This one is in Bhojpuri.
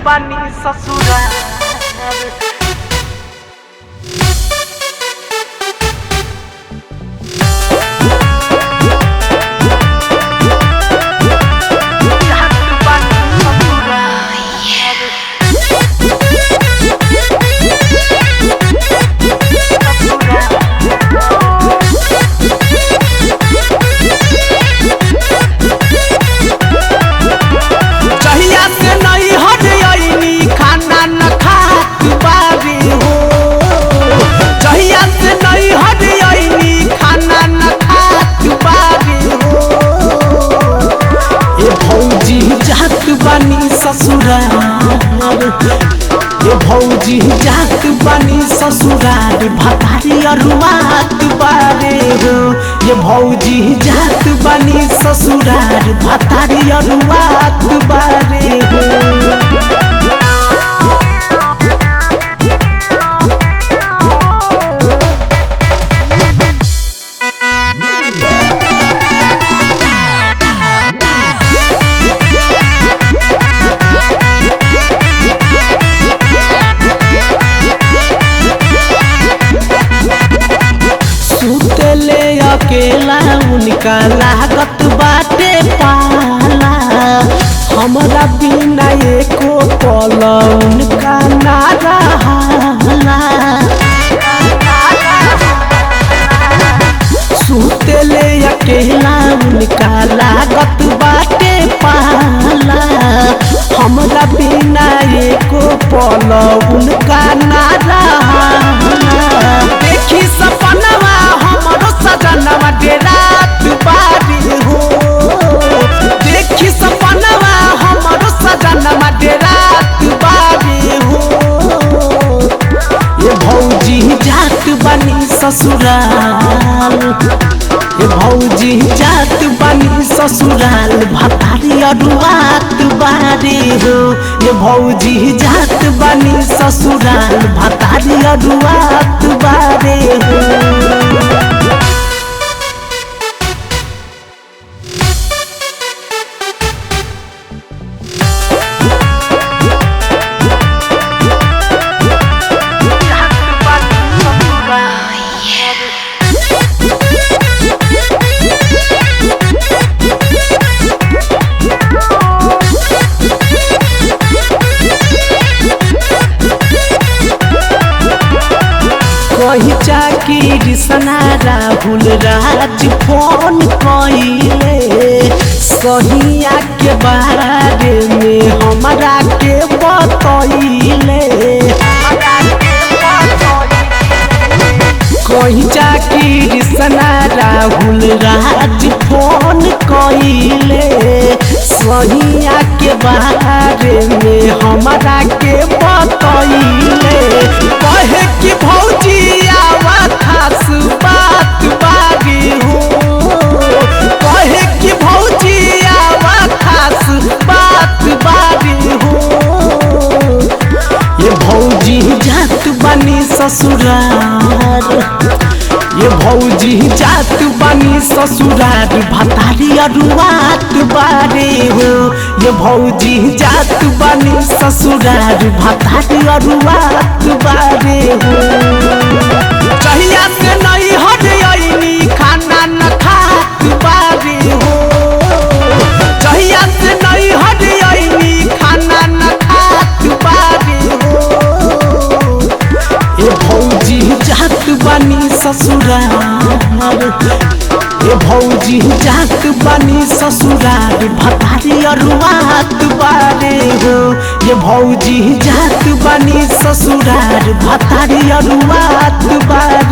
बानी ससुराल ये भौजी जात बानी ससुराल भतारी अरुआत बारे हो। ये भौजी जात बानी ससुराल भतारी अरुआत बारे हो। अकेला उनका लागत बाटे पाला हमरा बिना एको पल उनका ना रहला। सुतेले अकेला उनका लागत बाटे पाला हमरा बिना एको पल उनका ना रहला। देखी सपनवा हमरो सजनवा डेरात बारी हो। देखी सपनवा हमरो सजनवा डेरात बारी हो। ये भौजी जात बानी ससुराल ये भौजी जात बानी ससुराल भतारी अरुआत बारे हो। ये भौजी जात बानी ससुराल भतारी अरुआत बारे हो। कही चाकी सना राहुल राज फोन कइले सहिया के बारे में हमरा के बतइले। कही चाकी सना राहुल राज फोन कइले सहिया के बारे में हमरा के बतइले। कहे कि भौजी आवा खास बात बारी हो। कहे कि भौजी आवा खास बात बारी हो। ये भौजी जात बानी ससुराल ये भौजी जात बानी ससुराल भतारी अरुआत बारे हो। ये भौजी जात बानी ससुराल भतारी अरुआत बारे हो। चहिया से नहीं हट आईनी खाना न खात बारे हो। चहिया से नहीं हट आईनी खाना न खात बारे हो। ये भौजी जात बानी ससुराल ये भौजी जात बानी ससुराल भतारी अरुआत बारे हो। ये भौजी जात बानी ससुराल भतारी अरुआत बारे